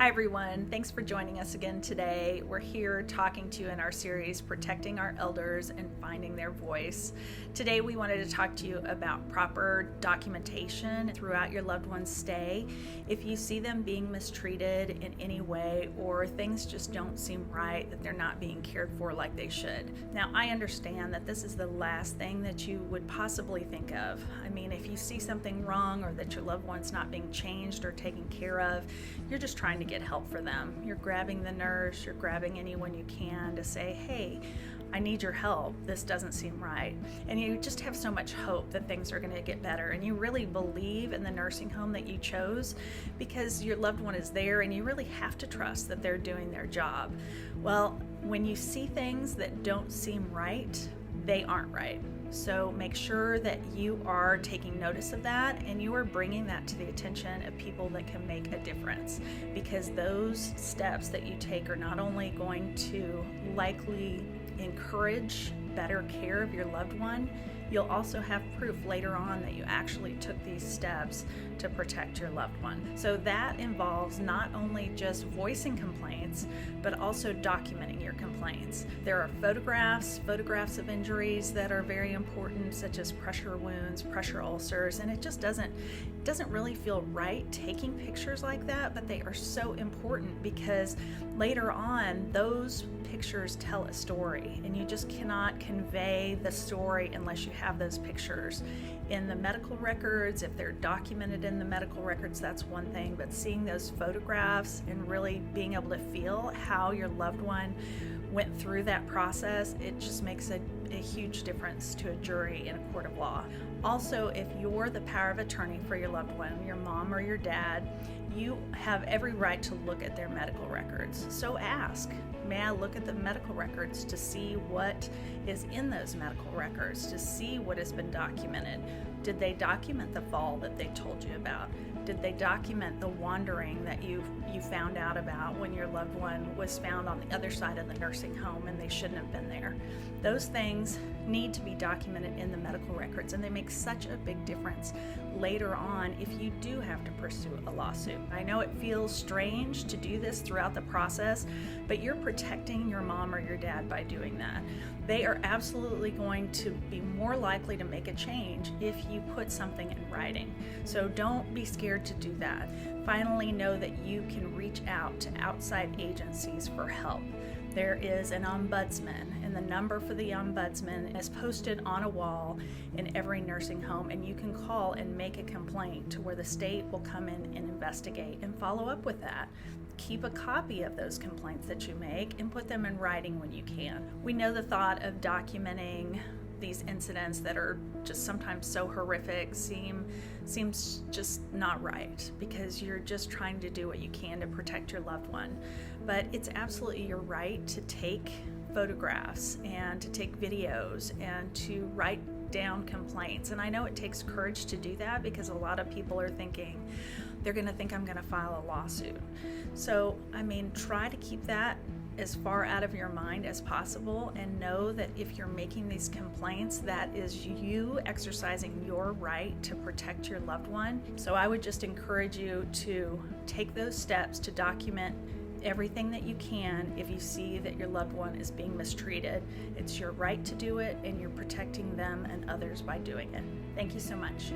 Hi everyone, thanks for joining us again today. We're here talking to you in our series, Protecting Our Elders and Finding Their Voice. Today we wanted to talk to you about proper documentation throughout your loved one's stay. If you see them being mistreated in any way or things just don't seem right, that they're not being cared for like they should. Now I understand that this is the last thing that you would possibly think of. I mean, if you see something wrong or that your loved one's not being changed or taken care of, you're just trying to get help for them. You're grabbing the nurse, you're grabbing anyone you can to say, hey, I need your help. This doesn't seem right. And you just have so much hope that things are going to get better. And you really believe in the nursing home that you chose because your loved one is there and you really have to trust that they're doing their job. Well, when you see things that don't seem right, they aren't right. So make sure that you are taking notice of that and you are bringing that to the attention of people that can make a difference, because those steps that you take are not only going to likely encourage better care of your loved one, you'll also have proof later on that you actually took these steps to protect your loved one. So that involves not only just voicing complaints, but also documenting your complaints. There are photographs of injuries that are very important, such as pressure wounds, pressure ulcers, and it just doesn't really feel right taking pictures like that, but they are so important because later on those pictures tell a story, and you just cannot convey the story unless you have those pictures in the medical records. If they're documented in the medical records, that's one thing, but seeing those photographs and really being able to feel how your loved one went through that process, it just makes a huge difference to a jury in a court of law. Also, if you're the power of attorney for your loved one, your mom or your dad, you have every right to look at their medical records. So ask, may I look at the medical records to see what is in those medical records, to see what has been documented? Did they document the fall that they told you about? Did they document the wandering that you found out about when your loved one was found on the other side of the nursing home and they shouldn't have been there? Those things need to be documented in the medical records, and they make such a big difference later on if you do have to pursue a lawsuit. I know it feels strange to do this throughout the process, but you're protecting your mom or your dad by doing that. They are absolutely going to be more likely to make a change if you put something in writing. So don't be scared to do that. Finally, know that you can reach out to outside agencies for help. There is an ombudsman, and the number for the ombudsman is posted on a wall in every nursing home, and you can call and make a complaint to where the state will come in and investigate and follow up with that. Keep a copy of those complaints that you make and put them in writing when you can. We know the thought of documenting these incidents that are just sometimes so horrific seems just not right, because you're just trying to do what you can to protect your loved one. But it's absolutely your right to take photographs and to take videos and to write down complaints. And I know it takes courage to do that, because a lot of people are thinking they're going to think I'm going to file a lawsuit. So, I mean, try to keep that as far out of your mind as possible, and know that if you're making these complaints, that is you exercising your right to protect your loved one. So I would just encourage you to take those steps to document everything that you can if you see that your loved one is being mistreated. It's your right to do it, and you're protecting them and others by doing it. Thank you so much.